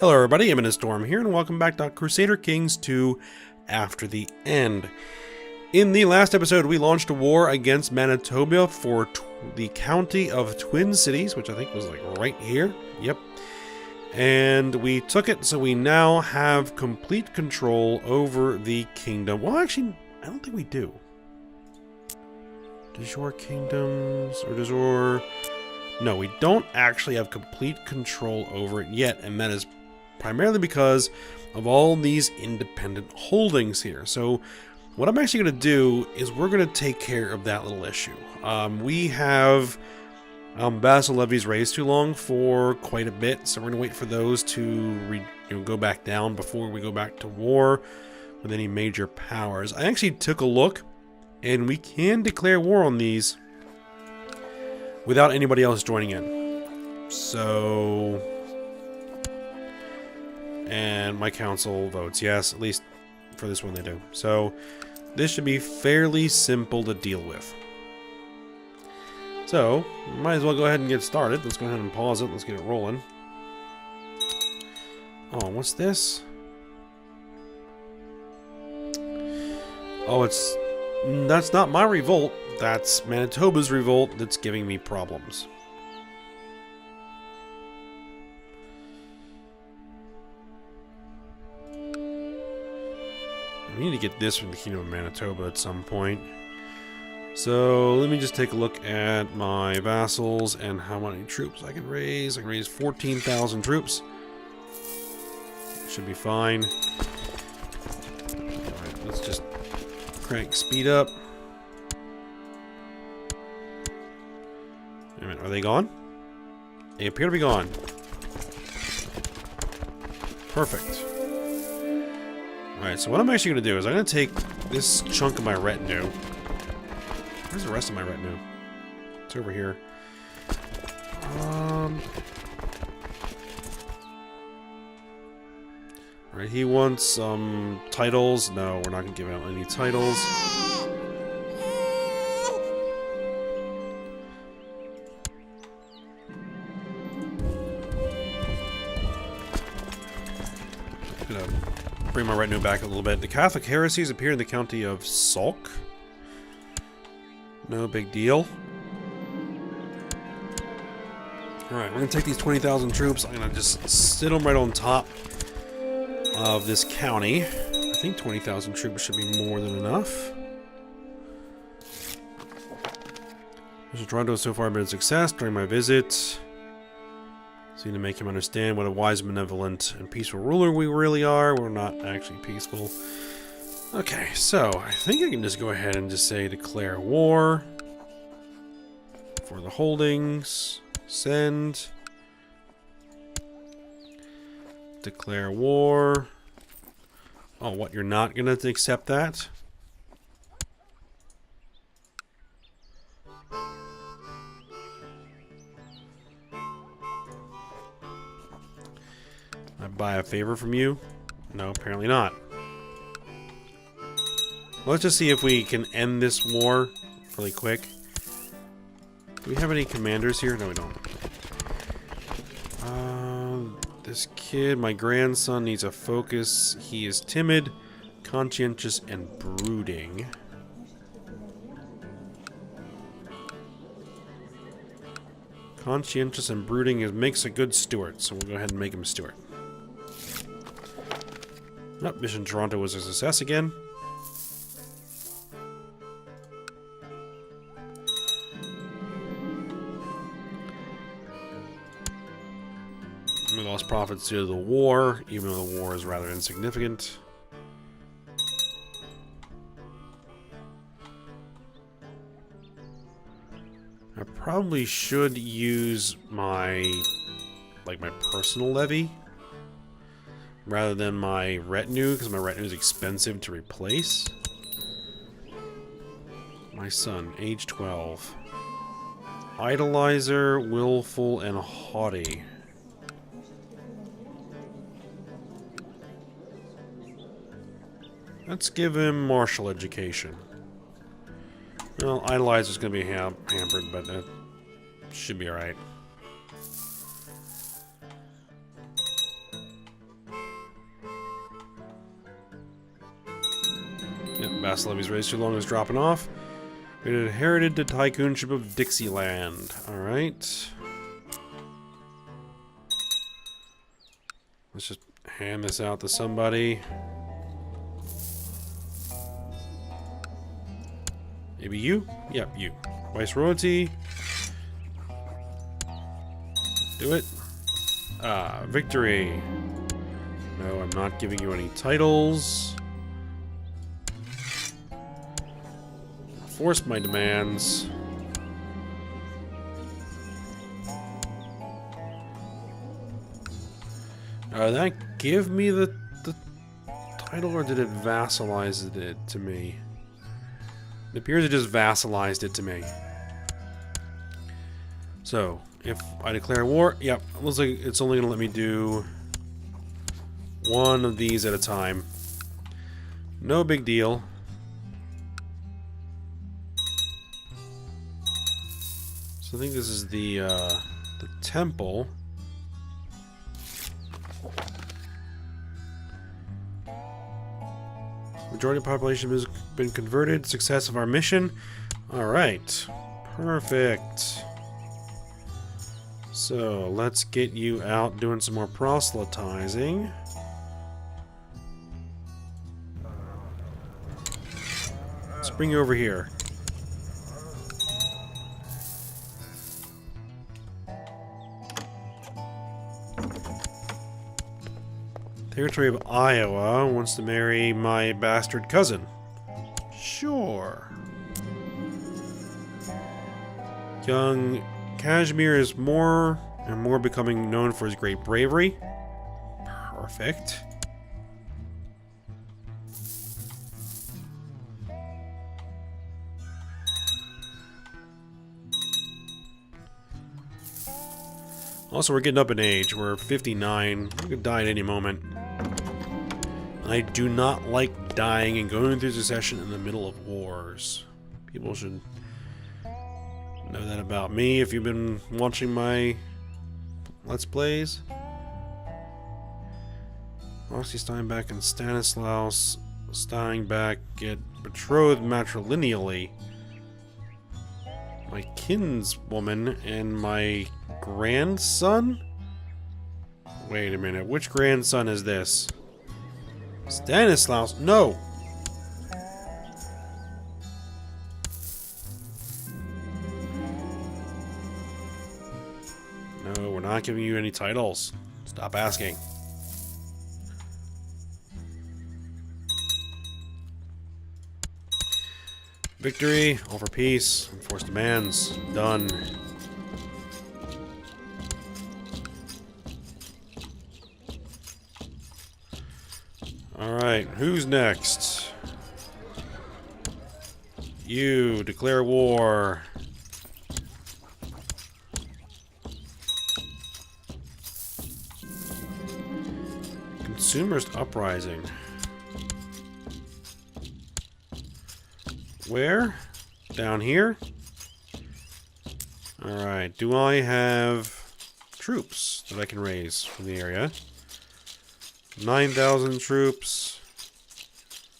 Hello everybody, I'm in a storm here, and welcome back to Crusader Kings II After the End. In the last episode, we launched a war against Manitoba for the county of Twin Cities, which I think was like right here. Yep. And we took it, so we now have complete control over the kingdom. Well, actually, I don't think we do. De jure kingdoms, or de jure... No, we don't actually have complete control over it yet, and that is primarily because of all these independent holdings here. So what I'm actually going to do is we're going to take care of that little issue. We have vassal levies raised too long for quite a bit, so we're going to wait for those to go back down before we go back to war with any major powers. I actually took a look, and we can declare war on these without anybody else joining in. So... and my council votes yes, at least for this one they do. So this should be fairly simple to deal with. So, might as well go ahead and get started. Let's go ahead and pause it. Let's get it rolling. Oh, what's this? Oh, that's not my revolt. That's Manitoba's revolt that's giving me problems. We need to get this from the Kingdom of Manitoba at some point. So let me just take a look at my vassals and how many troops I can raise. I can raise 14,000 troops. Should be fine. Alright, let's just crank speed up. Wait a minute, are they gone? They appear to be gone. Perfect. Alright, so what I'm actually going to do is I'm going to take this chunk of my retinue. Where's the rest of my retinue? It's over here. Alright, he wants some titles. No, we're not going to give out any titles. Bring my retinue back a little bit. The Catholic heresies appear in the county of Salk. No big deal. Alright, we're going to take these 20,000 troops. I'm going to just sit them right on top of this county. I think 20,000 troops should be more than enough. Mr. Toronto has so far been a success during my visit. Seem to make him understand what a wise, benevolent, and peaceful ruler we really are. We're not actually peaceful. Okay, so I think I can just go ahead and just say declare war for the holdings. Send. Declare war. Oh, what? You're not going to accept that? I buy a favor from you? No, apparently not. Let's just see if we can end this war really quick. Do we have any commanders here? No, we don't. This kid, my grandson, needs a focus. He is timid, conscientious, and brooding. Conscientious and brooding makes a good steward, so we'll go ahead and make him a steward. Oh, Mission Toronto was a success again. We lost profits due to the war, even though the war is rather insignificant. I probably should use my personal levy rather than my retinue, because my retinue is expensive to replace. My son, age 12. Idolizer, willful, and haughty. Let's give him martial education. Well, Idolizer's going to be hampered, but it should be alright. Vassal levies raised too long as dropping off. We inherited the tycoonship of Dixieland. Alright. Let's just hand this out to somebody. Maybe you? Yep, you. Viceroyalty. Do it. Ah, victory. No, I'm not giving you any titles. Force my demands. Did that give me the title, or did it vassalize it to me? It appears it just vassalized it to me. So, if I declare war, yep, it looks like it's only going to let me do one of these at a time. No big deal. So I think this is the temple. Majority of the population has been converted. Success of our mission. Alright. Perfect. So, let's get you out doing some more proselytizing. Let's bring you over here. Territory of Iowa wants to marry my bastard cousin. Sure. Young Kashmir is more and more becoming known for his great bravery. Perfect. Also, we're getting up in age. We're 59. We could die at any moment. I do not like dying and going through succession in the middle of wars. People should know that about me if you've been watching my Let's Plays. Roxy Steinbeck and Stanislaus Steinbeck get betrothed matrilineally. My kinswoman and my grandson? Wait a minute, which grandson is this? Stanislaus? No! No, we're not giving you any titles. Stop asking. Victory, all for peace, enforce demands, done. Alright, who's next? You, declare war. Consumers uprising. Where? Down here? Alright, do I have troops that I can raise from the area? 9,000 troops,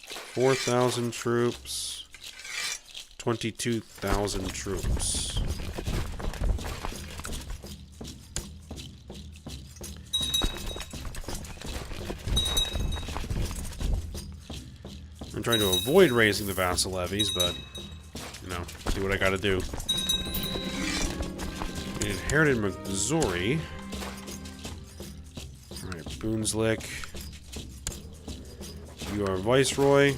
4,000 troops, 22,000 troops. I'm trying to avoid raising the vassal levies, but, you know, see what I gotta do. We inherited Missouri. Alright, Boonslick. You are Viceroy.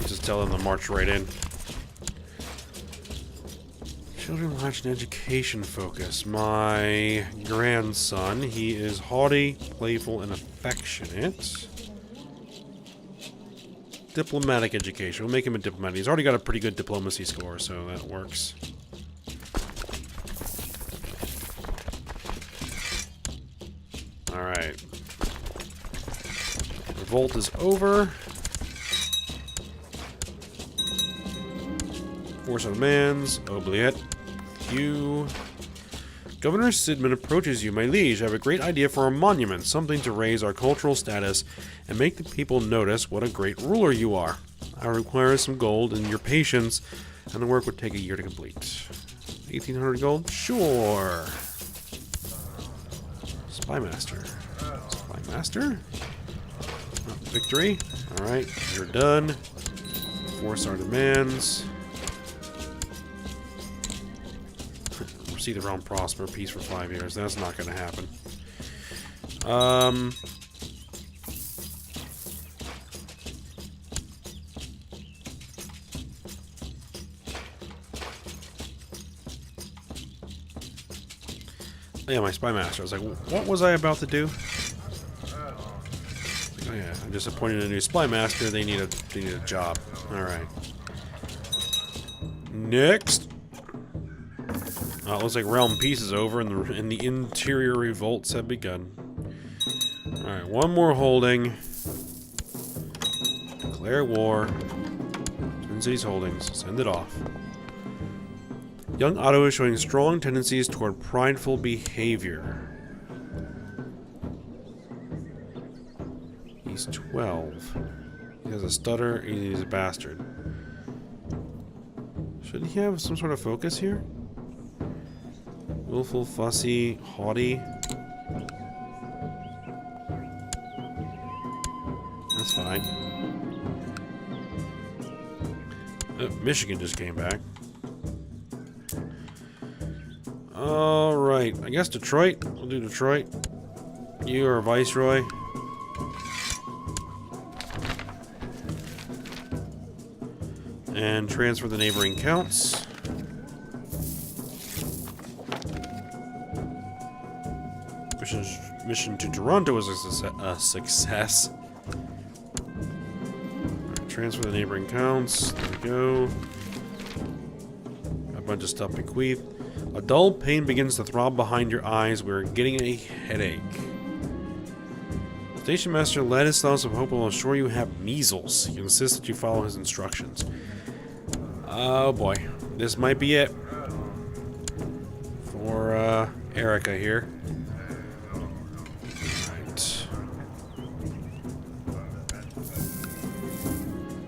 Just tell them to march right in. Children watch an education focus. My grandson, he is haughty, playful, and affectionate. Diplomatic education. We'll make him a diplomat. He's already got a pretty good diplomacy score, so that works. Alright. Revolt is over. Force of demands. Oubliette. You. Governor Sidman approaches you, my liege. I have a great idea for a monument, something to raise our cultural status and make the people notice what a great ruler you are. I require some gold and your patience, and the work would take a year to complete. 1,800 gold? Sure. Spymaster. Spymaster? Oh, victory. Alright, you're done. Force our demands. See the realm prosper, peace for 5 years. That's not going to happen. Yeah, my spymaster. I was like, what was I about to do? Oh yeah, I'm just appointing a new spymaster. They need a job. All right. Next. It looks like realm peace is over, and the interior revolts have begun. All right, one more holding. Declare war. Twin Cities Holdings. Send it off. Young Otto is showing strong tendencies toward prideful behavior. He's 12. He has a stutter, and he's a bastard. Should he have some sort of focus here? Willful, fussy, haughty. That's fine. Michigan just came back. Alright, I guess Detroit. We'll do Detroit. You are Viceroy. And transfer the neighboring counts. Mission to Toronto was a success. Right, transfer the neighboring counts. There we go. A bunch of stuff bequeathed. A dull pain begins to throb behind your eyes. We're getting a headache. Station Master Ladislaus of Hope will assure you have measles. He insists that you follow his instructions. Oh boy. This might be it. For Erica here.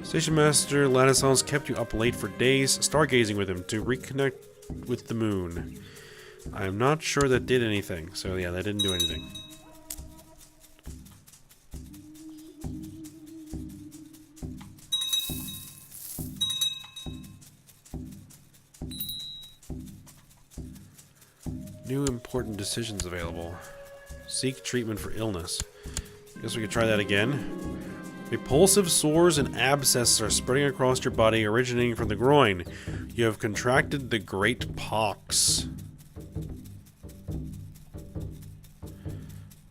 Station Master Ladislaus kept you up late for days, stargazing with him to reconnect with the moon. I am not sure that did anything, so yeah, that didn't do anything. New important decisions available. Seek treatment for illness. Guess we could try that again. Repulsive sores and abscesses are spreading across your body, originating from the groin. You have contracted the Great Pox.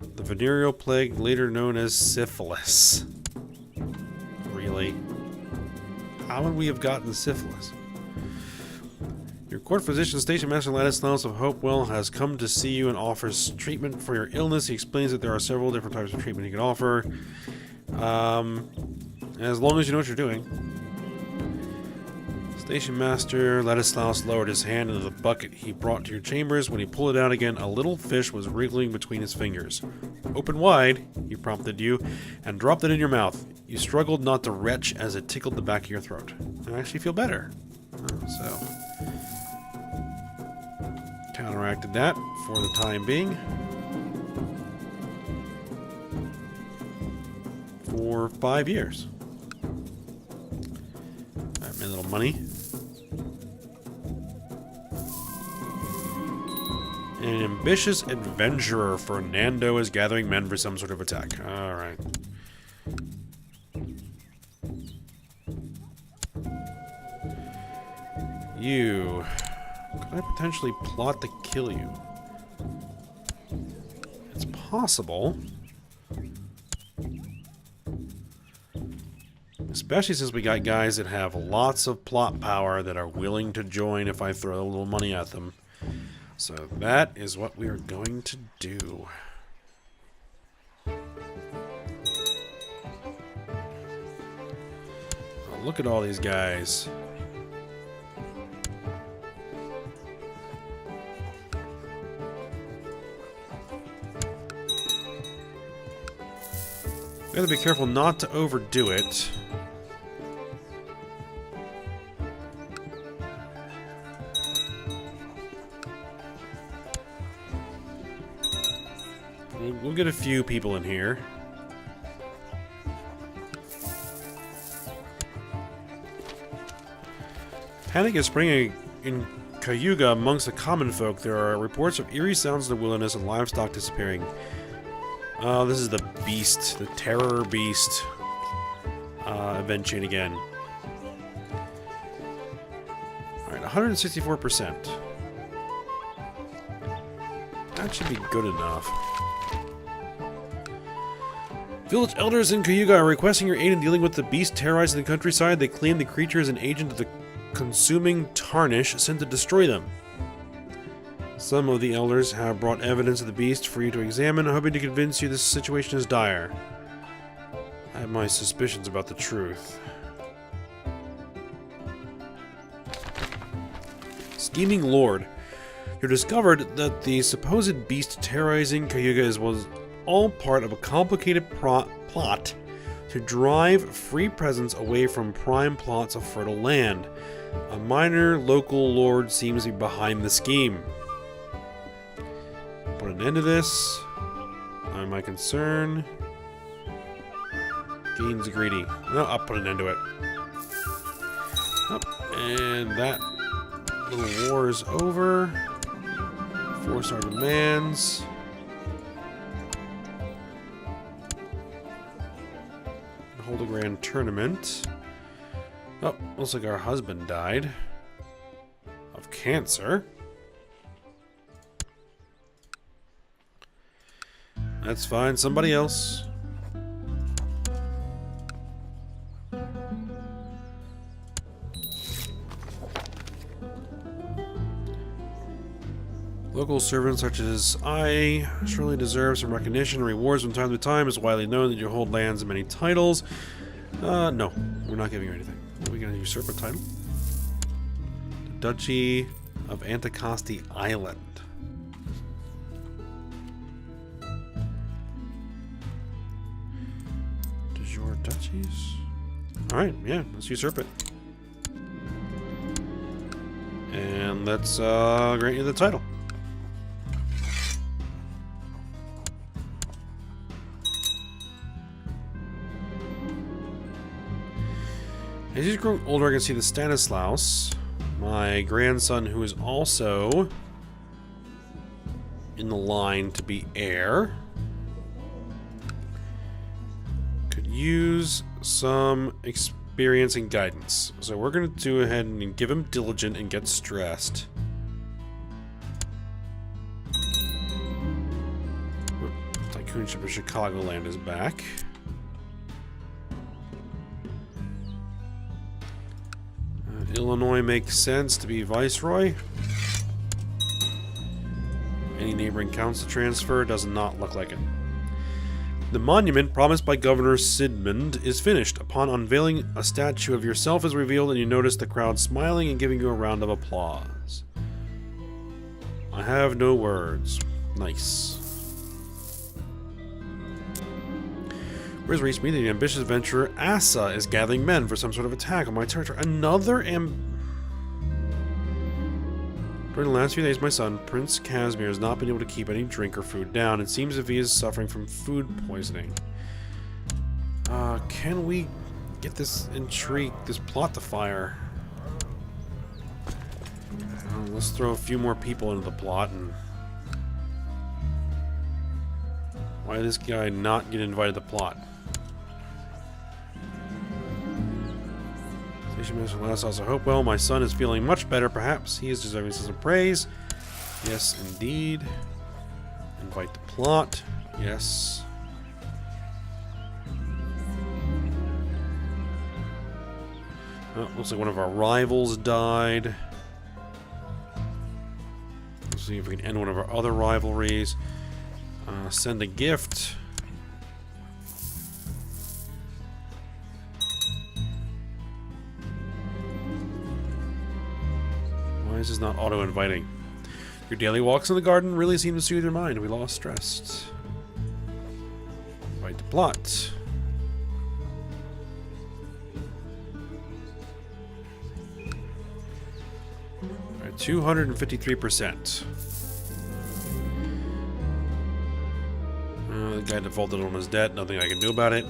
The venereal plague, later known as syphilis. Really? How would we have gotten syphilis? Your court physician, Station Master Ladislaus of Hopewell, has come to see you and offers treatment for your illness. He explains that there are several different types of treatment he can offer. As long as you know what you're doing. Station Master Ladislaus lowered his hand into the bucket he brought to your chambers. When he pulled it out again, a little fish was wriggling between his fingers. Open wide, he prompted you, and dropped it in your mouth. You struggled not to retch as it tickled the back of your throat. I actually feel better. So, counteracted that for the time being. For 5 years. Alright, my little money. An ambitious adventurer, Fernando is gathering men for some sort of attack. Alright. You. Could I potentially plot to kill you? It's possible. Especially since we got guys that have lots of plot power that are willing to join if I throw a little money at them. So that is what we are going to do. Oh, look at all these guys. We have to be careful not to overdo it. We'll get a few people in here. Panic is springing in Cayuga amongst the common folk. There are reports of eerie sounds in the wilderness and livestock disappearing. Oh, this is the beast, the terror beast. Event chain again. Alright, 164%. That should be good enough. Village elders in Cayuga are requesting your aid in dealing with the beast terrorizing the countryside. They claim the creature is an agent of the consuming tarnish sent to destroy them. Some of the elders have brought evidence of the beast for you to examine, hoping to convince you this situation is dire. I have my suspicions about the truth. Scheming Lord. You discovered that the supposed beast terrorizing Cayuga was all part of a complicated plot to drive free presence away from prime plots of fertile land. A minor local lord seems to be behind the scheme. Put an end to this. Not my concern. Gains greedy. No, I'll put an end to it. Oh, and that little war is over. 4-star demands. Hold a grand tournament. Oh, looks like our husband died. Of cancer. That's fine, somebody else. Local servants such as I surely deserve some recognition and rewards from time to time. It's widely known that you hold lands and many titles. No, we're not giving you anything. Are we going to usurp a title? The Duchy of Anticosti Island. De jure duchies? Alright, yeah, let's usurp it. And let's grant you the title. As he's growing older, I can see the Stanislaus, my grandson, who is also in the line to be heir, could use some experience and guidance. So we're going to go ahead and give him diligent and get stressed. Tycoonship of Chicagoland is back. Illinois makes sense to be viceroy. Any neighboring counts to transfer does not look like it. The monument promised by Governor Sidmond is finished. Upon unveiling, a statue of yourself is revealed and you notice the crowd smiling and giving you a round of applause. I have no words. Nice. Where's reached me? The ambitious adventurer Asa is gathering men for some sort of attack on my territory. During the last few days, my son, Prince Casimir, has not been able to keep any drink or food down. It seems as if he is suffering from food poisoning. Can we get this intrigue, this plot to fire? Let's throw a few more people into the plot and... Why did this guy not get invited to the plot? Station Master Last also hope well. My son is feeling much better. Perhaps he is deserving some praise. Yes, indeed. Invite the plot. Yes. Oh, looks like one of our rivals died. Let's see if we can end one of our other rivalries. Send a gift. Why is this not auto-inviting? Your daily walks in the garden really seem to soothe your mind. We lost stress. Invite the plot. 253%. The guy defaulted on his debt. Nothing I can do about it.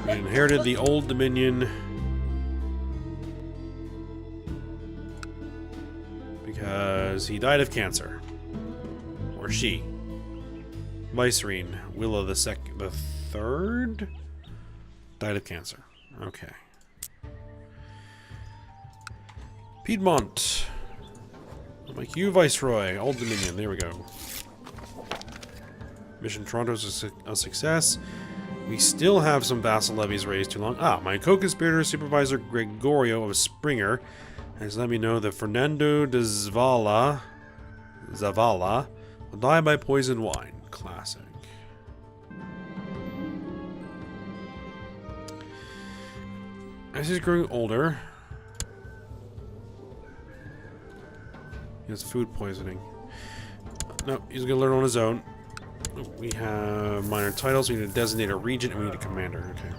We inherited the Old Dominion because he died of cancer. Or she. Vicereine Willa the Third died of cancer. Okay. Piedmont. I'll make you Viceroy. Old Dominion. There we go. Mission Toronto is a success. We still have some vassal levies raised too long. Ah, my co-conspirator supervisor Gregorio of Springer has let me know that Fernando de Zavala will die by poisoned wine. Classic. As he's growing older, he has food poisoning. No, he's gonna learn on his own. We have minor titles. We need to designate a regent, and we need a commander. Okay.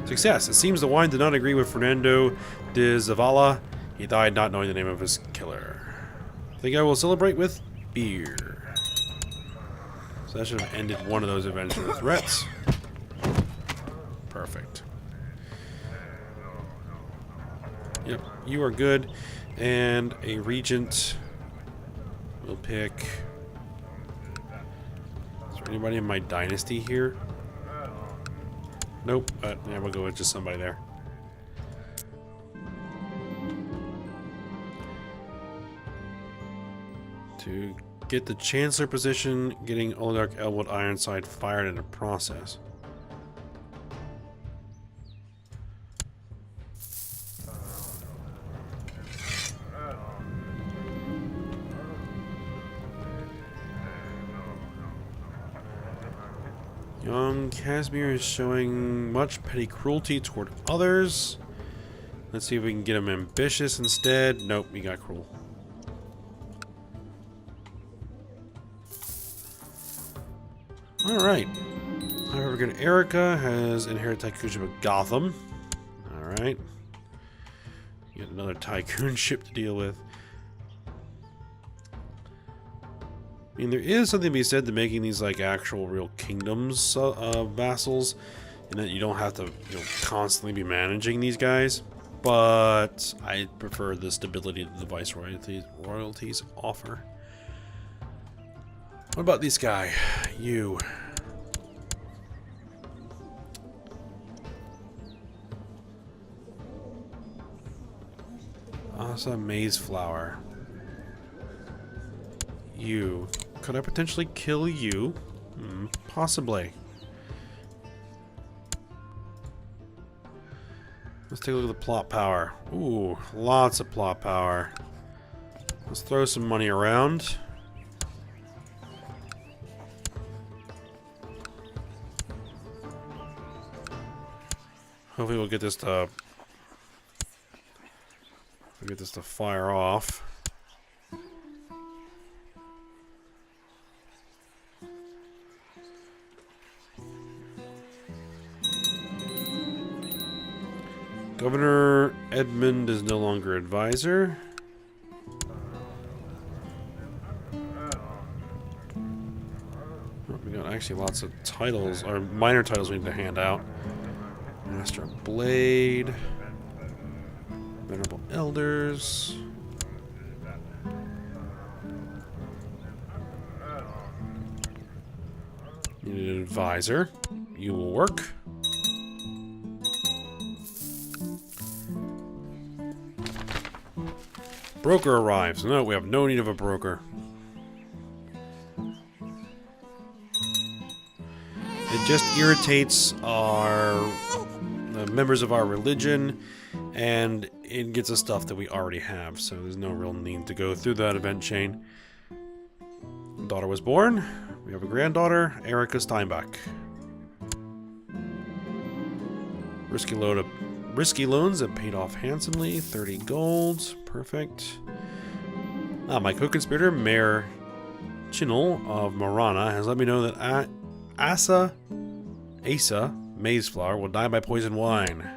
Success. It seems the wine did not agree with Fernando de Zavala. He died not knowing the name of his killer. I think I will celebrate with beer. So that should have ended one of those eventual threats. Perfect. Yep, you are good. And a regent. We'll pick... Is there anybody in my dynasty here? Nope, but yeah, we'll go with just somebody there. To get the Chancellor position, getting Oligarch Elwood Ironside fired in the process. Young Casimir is showing much petty cruelty toward others. Let's see if we can get him ambitious instead. Nope, he got cruel. Alright. However, good Erica has inherited tycoonship of Gotham. Alright. Get another tycoonship to deal with. I mean, there is something to be said to making these like actual real kingdoms vassals, and that you don't have to constantly be managing these guys. But I prefer the stability that the royalties offer. What about this guy? You. Asa Maizeflower. You. Could I potentially kill you? Possibly. Let's take a look at the plot power. Ooh, lots of plot power. Let's throw some money around. Hopefully we'll get this to fire off. Governor Edmund is no longer advisor. Oh, we got actually lots of titles, or minor titles we need to hand out. Master of Blade. Venerable Elders. You need an advisor. You will work. Broker arrives. No, we have no need of a broker. It just irritates the members of our religion, and it gets us stuff that we already have, so there's no real need to go through that event chain. Daughter was born. We have a granddaughter, Erica Steinbach. Risky loans that paid off handsomely. 30 gold. Perfect. My co-conspirator, Mayor Chinel of Marana, has let me know that Asa Maizeflower will die by poison wine.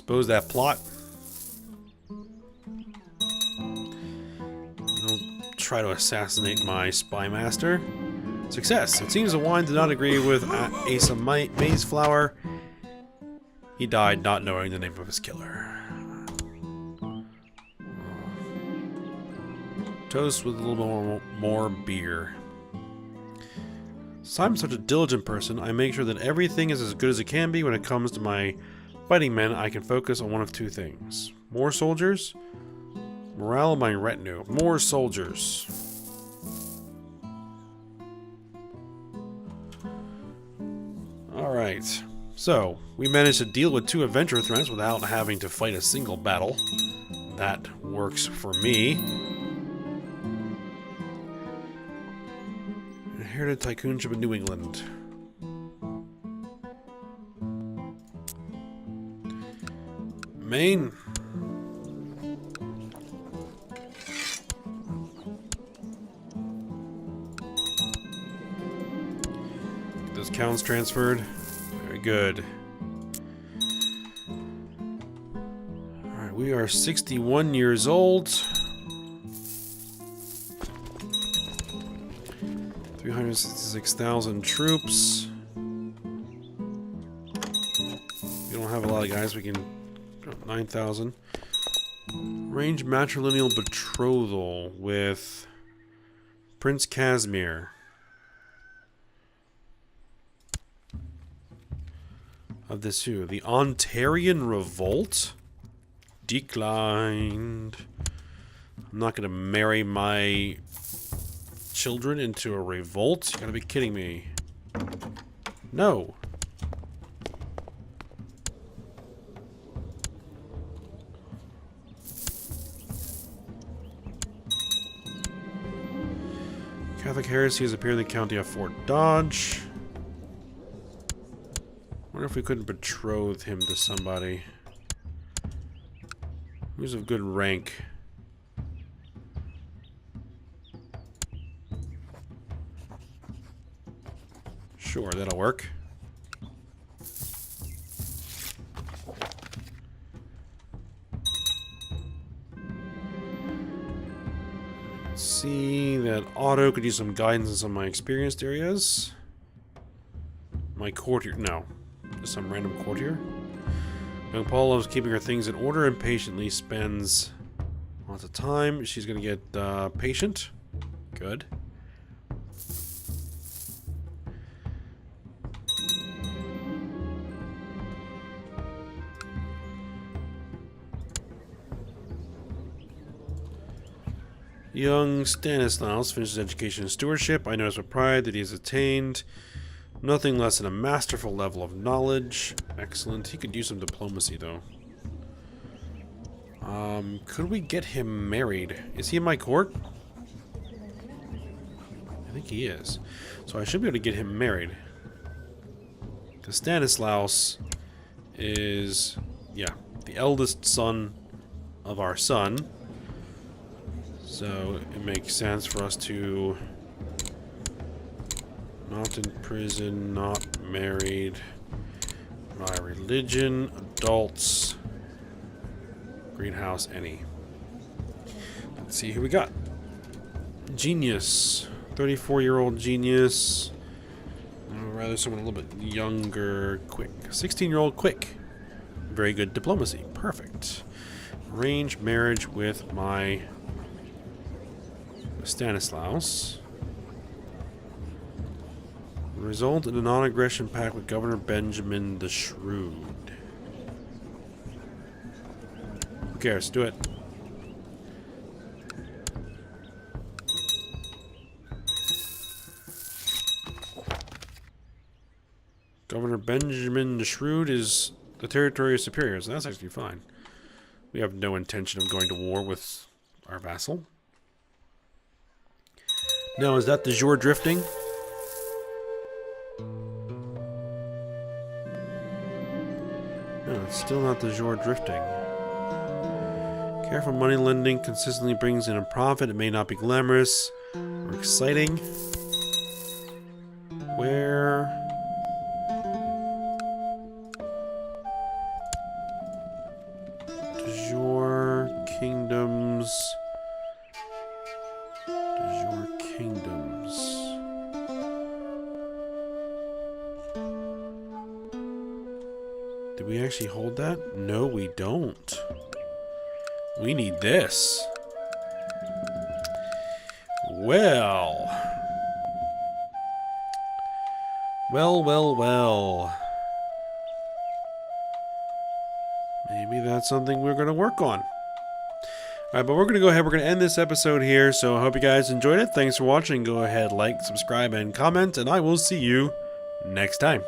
expose that plot. Don't try to assassinate my spy master. Success. It seems the wine did not agree with Asa Maize Flower. He died not knowing the name of his killer. Toast with a little more beer. Since I'm such a diligent person, I make sure that everything is as good as it can be. When it comes to my fighting men, I can focus on one of two things. More soldiers. Morale of my retinue. More soldiers. Alright. So, we managed to deal with 2 adventure threats without having to fight a single battle. That works for me. Inherited Tycoonship of New England. Maine. Get those counts transferred. Very good. Alright, we are 61 years old. 366,000 troops. We don't have a lot of guys. We can... 9,000. Arrange matrilineal betrothal with Prince Casimir. Of this who? The Ontarian Revolt? Declined. I'm not gonna marry my children into a revolt? You gotta be kidding me. No. Catholic heresy has appeared in the county of Fort Dodge. Wonder if we couldn't betroth him to somebody. Who's of good rank? Sure, that'll work. Let's see, that auto could use some guidance in some of my experienced areas. My courtier, no. Just some random courtier. Young Paul loves keeping her things in order and patiently spends lots of time. She's gonna get patient. Good. Young Stanislaus finishes education and stewardship. I notice with pride that he has attained nothing less than a masterful level of knowledge. Excellent. He could use some diplomacy, though. Could we get him married? Is he in my court? I think he is. So I should be able to get him married. Because Stanislaus is, yeah, the eldest son of our son. So it makes sense for us to not in prison, not married, my religion, adults, greenhouse, any. Let's see who we got. Genius, 34-year-old genius. I'd rather someone a little bit younger, quick. 16-year-old quick. Very good diplomacy, perfect. Arrange marriage with my Stanislaus. Result in a non-aggression pact with Governor Benjamin the Shrewd. Who cares? Do it. Governor Benjamin the Shrewd is the territory of superior, so that's actually fine. We have no intention of going to war with our vassal. Now, is that the jour drifting? No, it's still not the jour drifting. Careful money lending consistently brings in a profit. It may not be glamorous or exciting. Where? Do we actually hold that? No, we don't. We need this. Well. Well. Maybe that's something we're going to work on. Alright, but we're going to go ahead. We're going to end this episode here. So I hope you guys enjoyed it. Thanks for watching. Go ahead, like, subscribe, and comment. And I will see you next time.